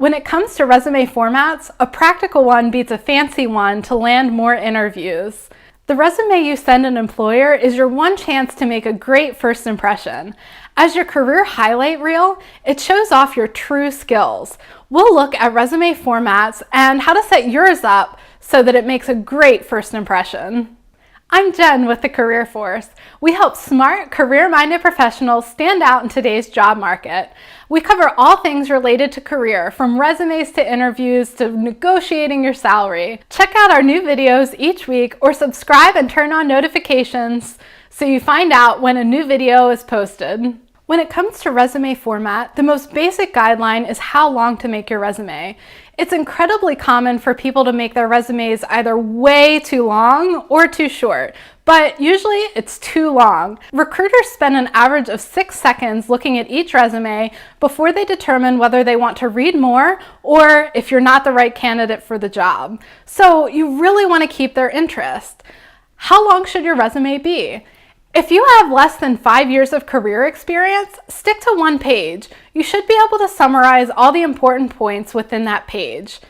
When it comes to resume formats, a practical one beats a fancy one to land more interviews. The resume you send an employer is your one chance to make a great first impression. As your career highlight reel, it shows off your true skills. We'll look at resume formats and how to set yours up so that it makes a great first impression. I'm Jen with the Career Force. We help smart, career-minded professionals stand out in today's job market. We cover all things related to career, from resumes to interviews to negotiating your salary. Check out our new videos each week or subscribe and turn on notifications so you find out when a new video is posted. When it comes to resume format, the most basic guideline is how long to make your resume. It's incredibly common for people to make their resumes either way too long or too short, but usually it's too long. Recruiters spend an average of 6 seconds looking at each resume before they determine whether they want to read more or if you're not the right candidate for the job. So you really want to keep their interest. How long should your resume be? If you have less than 5 years of career experience, stick to 1 page. You should be able to summarize all the important points within that page.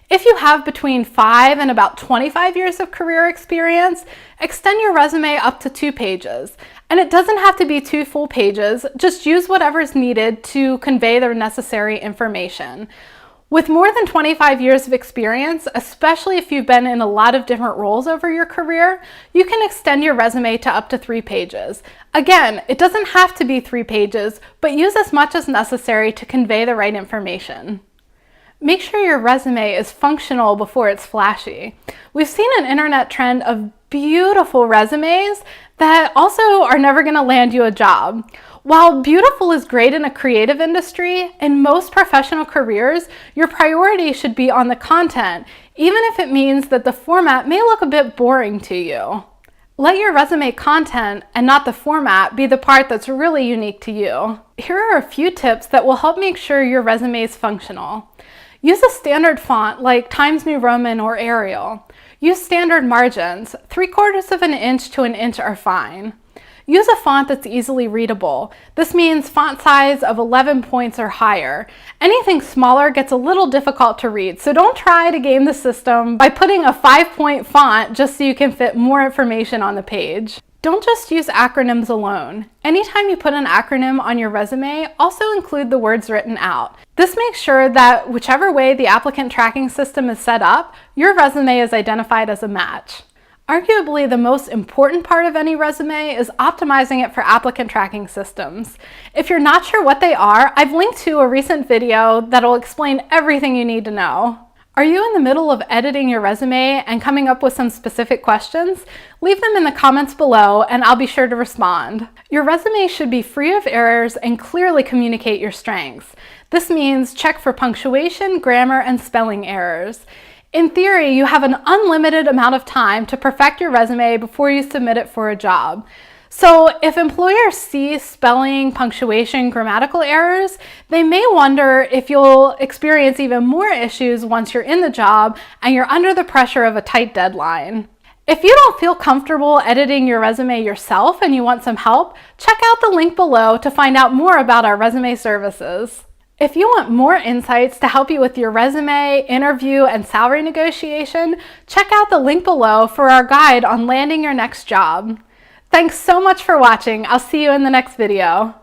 If you have between 5 and about 25 years of career experience, extend your resume up to 2 pages. And it doesn't have to be 2 full pages, just use whatever is needed to convey the necessary information. With more than 25 years of experience, especially if you've been in a lot of different roles over your career, you can extend your resume to up to 3 pages. Again, it doesn't have to be 3 pages, but use as much as necessary to convey the right information. Make sure your resume is functional before it's flashy. We've seen an internet trend of beautiful resumes that also are never going to land you a job. While beautiful is great in a creative industry, in most professional careers, your priority should be on the content, even if it means that the format may look a bit boring to you. Let your resume content and not the format be the part that's really unique to you. Here are a few tips that will help make sure your resume is functional. Use a standard font like Times New Roman or Arial. Use standard margins. 3/4 of an inch to an inch are fine. Use a font that's easily readable. This means font size of 11 points or higher. Anything smaller gets a little difficult to read, so don't try to game the system by putting a 5-point font just so you can fit more information on the page. Don't just use acronyms alone. Anytime you put an acronym on your resume, also include the words written out. This makes sure that whichever way the applicant tracking system is set up, your resume is identified as a match. Arguably, the most important part of any resume is optimizing it for applicant tracking systems. If you're not sure what they are, I've linked to a recent video that'll explain everything you need to know. Are you in the middle of editing your resume and coming up with some specific questions? Leave them in the comments below and I'll be sure to respond. Your resume should be free of errors and clearly communicate your strengths. This means check for punctuation, grammar, and spelling errors. In theory, you have an unlimited amount of time to perfect your resume before you submit it for a job. So if employers see spelling, punctuation, grammatical errors, they may wonder if you'll experience even more issues once you're in the job and you're under the pressure of a tight deadline. If you don't feel comfortable editing your resume yourself and you want some help, check out the link below to find out more about our resume services. If you want more insights to help you with your resume, interview, and salary negotiation, check out the link below for our guide on landing your next job. Thanks so much for watching. I'll see you in the next video.